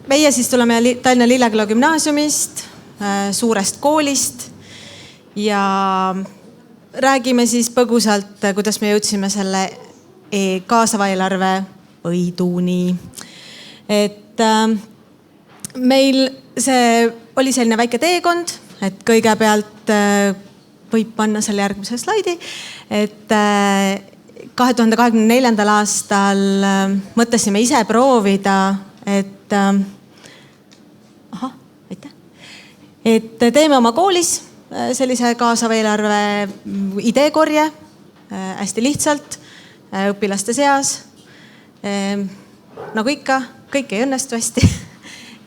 meie siis tuleme Tallinna Lilleküla gümnaasiumist, suurest koolist ja räägime siis põgusalt, kuidas me jõudsime selle kaasava eelarve võiduni. Et meil see oli selline väike teekond, et kõigepealt võib panna selle järgmise slaidi, et 2024. aastal mõtlesime ise proovida, et teeme oma koolis sellise kaasava eelarve ideekorje hästi lihtsalt õpilaste seas. Nagu ikka, kõik ei õnnestu hästi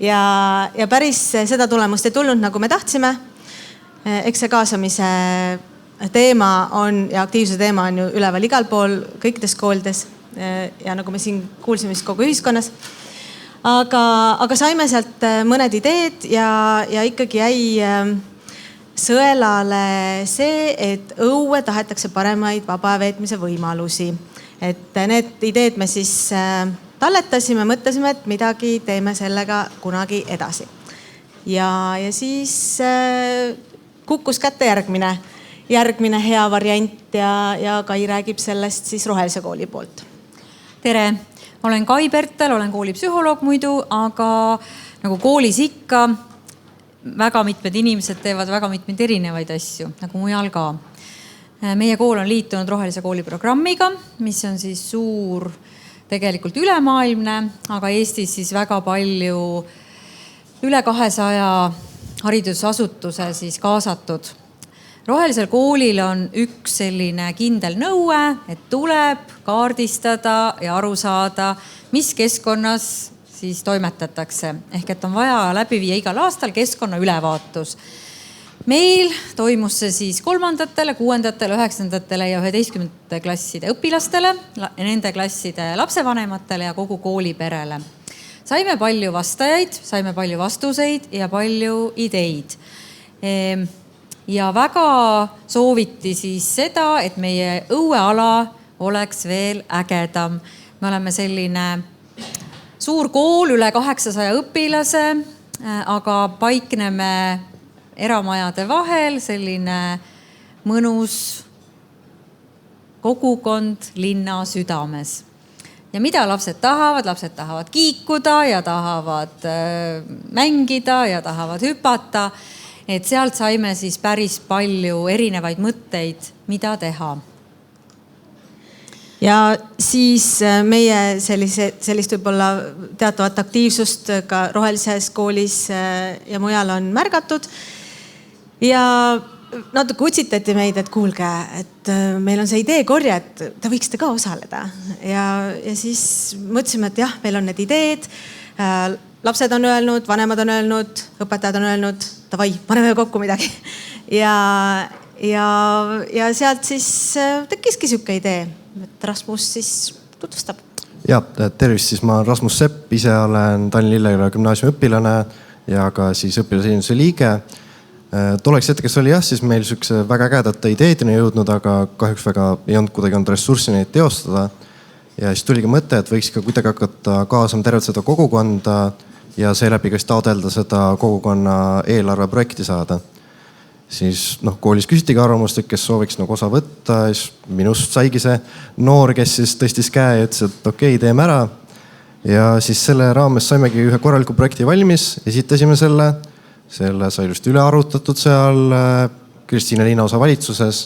ja päris seda tulemust ei tulnud, nagu me tahtsime. Eks see kaasamise teema on ja aktiivsuse teema on ju üleval igal pool, kõikides koolides ja nagu me siin kuulsime kogu ühiskonnas. Aga saime sealt mõned ideed ja ikkagi jäi sõelale see, et õue tahetakse paremaid vaba veetmise võimalusi. Et need ideed me siis talletasime, mõtlesime, et midagi teeme sellega kunagi edasi. Ja siis kukkus kätte järgmine hea variant ja Kai räägib sellest siis Rohelise kooli poolt. Tere, olen Kai Pertel, olen koolipsühholoog muidu, aga nagu koolis ikka väga mitmed inimesed teevad väga mitmeid erinevaid asju, nagu mujal ka. Meie kool on liitunud Rohelise kooli programmiga, mis on siis suur tegelikult ülemaailmne, aga Eestis siis väga palju üle 200 haridusasutuse siis kaasatud. Rohelisel koolil on üks selline kindel nõue, et tuleb kaardistada ja aru saada, mis keskkonnas siis toimetatakse. Ehk et on vaja läbi viia igal aastal keskkonna ülevaatus. Meil toimus see siis 3., 6., 9. ja 11. klasside õpilastele, nende klasside lapsevanematele ja kogu kooliperele. Saime palju vastajaid, saime palju vastuseid ja palju ideid. Ja väga sooviti siis seda, et meie õueala oleks veel ägedam. Me oleme selline suur kool, üle 800 õpilase, aga paikneme eramajade vahel, selline mõnus kogukond linna südames. Ja mida lapsed tahavad? Lapsed tahavad kiikuda ja tahavad mängida ja tahavad hüpata. Et sealt saime siis päris palju erinevaid mõtteid, mida teha. Ja siis meie sellist võib-olla teatavat aktiivsust ka Rohelises koolis ja mujal on märgatud. Ja natuke utsitati meid, et kuulge, et meil on see ideekorje, et te võiksite ka osaleda. Ja siis mõtlesime, et jah, meil on need ideed. Lapsed on öelnud, vanemad on öelnud, õpetajad on öelnud, davai, paneme kokku midagi. Ja sealt siis tekkiski siuke idee, et Rasmus siis tutvustab. Ja, tervist, siis ma olen Rasmus Sepp, ise olen Tallinna Lilleküla gümnaasiumi õpilane ja ka siis õpilasesinduse liige. Tolleks hetkes oli jah, siis meil sükse väga ägedate ideedini jõudnud, aga kahjuks väga ei olnud kuidagi olnud ressurssi neid teostada. Ja siis tuligi mõte, et võiks ka kuidagi hakata kaasama tervet seda kogukonda ja seeläbi kas taodelda seda kogukonna eelarveprojekti saada. Siis koolis küsitigi arvamust, et kes sooviks osa võtta. Siis minust saigi see noor, kes siis tõstis käe ja ütles, et okei, teeme ära. Ja siis selle raames saimegi ühe korraliku projekti valmis, esitasime selle sai just üle arutatud seal Kristiine linnaosa valitsuses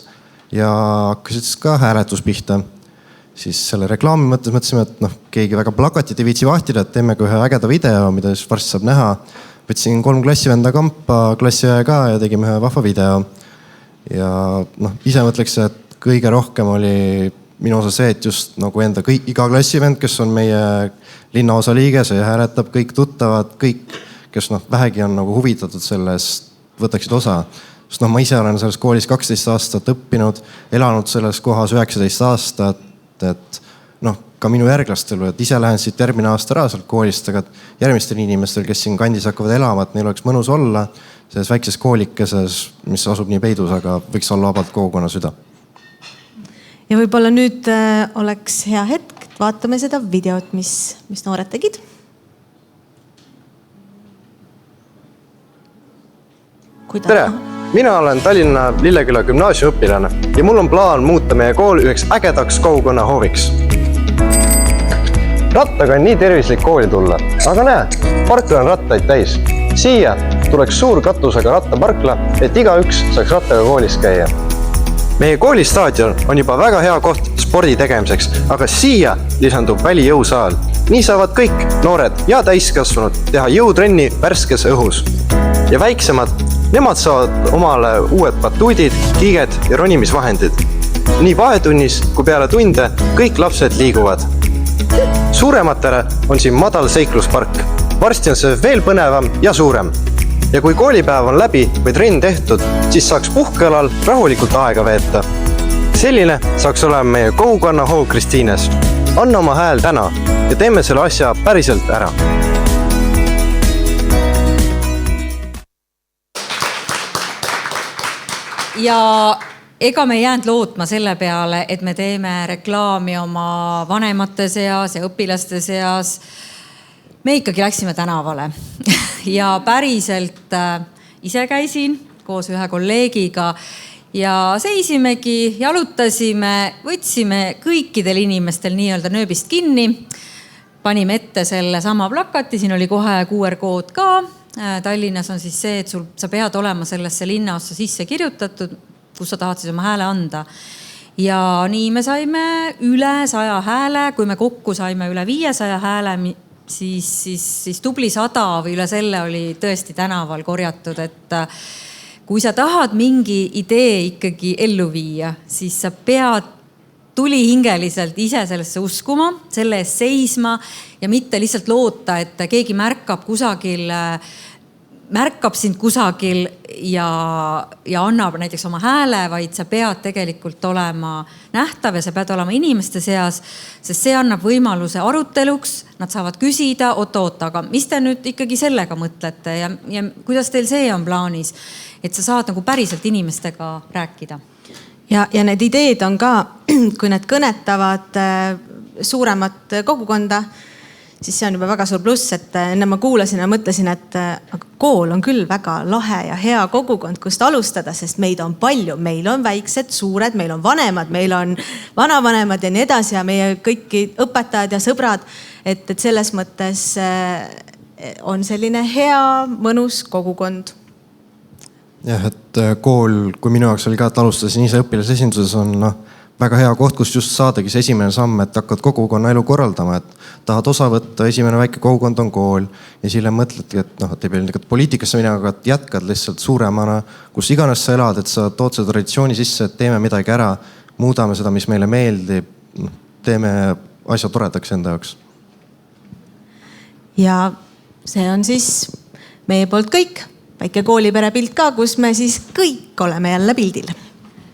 ja hakkasid siis ka hääletus pihta. Siis selle reklaami mõttes mõtlesime, et keegi väga plakatit ei viitsi vahtida, et teeme ka ühe ägeda video, mida siis varsti saab näha. Võtsin 3 klassivenda kampa, klassiõe ka ja tegime ühe vahva video. Ja ise mõtleks, et kõige rohkem oli minu osa see, et just enda iga klassivend, kes on meie linnaosa liige, see hääletab, kõik tuttavad, kõik kes vähegi on huvitatud sellest, võtaksid osa. Sest ma ise olen selles koolis 12 aastat õppinud, elanud selles kohas 19 aastat, et ka minu järglastel, et ise lähen siit järgmine aasta ära sealt koolist, aga järgmistel inimestel, kes siin kandis hakkavad elama, et neil oleks mõnus olla selles väikses koolikeses, mis asub nii peidus, aga võiks olla vabalt kogukonna süda. Ja võib-olla nüüd oleks hea hetk, vaatame seda videot, mis noored tegid. tere, mina olen Tallinna Lilleküla gümnaasiumi õpilane ja mul on plaan muuta meie kool üheks ägedaks kogukonna hooviks. Rattaga on nii tervislik kooli tulla, aga näe, parkla on rattaid täis. Siia tuleks suur katusega rattaparkla, et igaüks saaks rattaga koolis käia. Meie koolistaadion on juba väga hea koht spordi tegemiseks, aga siia lisandub välijõusaal. Nii saavad kõik noored ja täiskasvanud teha jõutrenni värskes õhus. Ja väiksemad, nemad saavad omale uued batuudid, kiiged ja ronimisvahendid. Nii vahetunnis kui peale tunde kõik lapsed liiguvad. Suurematele on siin madal seikluspark. Varsti on see veel põnevam ja suurem. Ja kui koolipäev on läbi või trenn tehtud, siis saaks puhkealal rahulikult aega veeta. Selline saaks olema meie kogukonna hoov Kristiines. Anna oma hääl täna ja teeme selle asja päriselt ära. Ja ega me ei jäänud lootma selle peale, et me teeme reklaami oma vanemate seas ja õpilaste seas. Me ikkagi läksime tänavale ja päriselt ise käisin koos ühe kolleegiga ja seisimegi, jalutasime, võtsime kõikidel inimestel nii-öelda nööbist kinni. Panime ette selle sama plakati, siin oli kohe QR-kood ka. Tallinnas on siis see, et sa pead olema sellesse linnaossa sisse kirjutatud, kus sa tahad siis oma hääle anda. Ja nii me saime üle 100 hääle, kui me kokku saime üle 500 hääle, siis tubli 100 või üle selle oli tõesti tänaval korjatud, et kui sa tahad mingi idee ikkagi ellu viia, siis sa pead tulihingeliselt ise sellesse uskuma, selle eest seisma ja mitte lihtsalt loota, et keegi märkab sind kusagil ja annab näiteks oma hääle, vaid sa pead tegelikult olema nähtav ja sa pead olema inimeste seas, sest see annab võimaluse aruteluks, nad saavad küsida, oot, aga mis te nüüd ikkagi sellega mõtlete ja kuidas teil see on plaanis, et sa saad nagu päriselt inimestega rääkida. Ja need ideed on ka, kui need kõnetavad suuremat kogukonda, siis see on juba väga suur pluss, et enne ma kuulasin ja mõtlesin, et kool on küll väga lahe ja hea kogukond, kust alustada, sest meid on palju. Meil on väiksed, suured, meil on vanemad, meil on vanavanemad ja nii edasi ja meie kõiki õpetajad ja sõbrad. Et selles mõttes on selline hea, mõnus kogukond. Jah, et kool, kui minu jaoks oli ka, et alustasin ise õpilasesinduses, on väga hea koht, kus just saadagi see esimene samm, et hakkad kogukonna elu korraldama, et tahad osa võtta, esimene väike kogukond on kool ja sille mõtledki, et ei pea poliitikasse minema, aga jätkad lihtsalt suuremana, kus iganes sa elad, et sa tood see traditsiooni sisse, et teeme midagi ära, muudame seda, mis meile meeldib, teeme asja toredaks enda jaoks. Ja see on siis meie poolt kõik, väike koolipere pilt ka, kus me siis kõik oleme jälle pildil.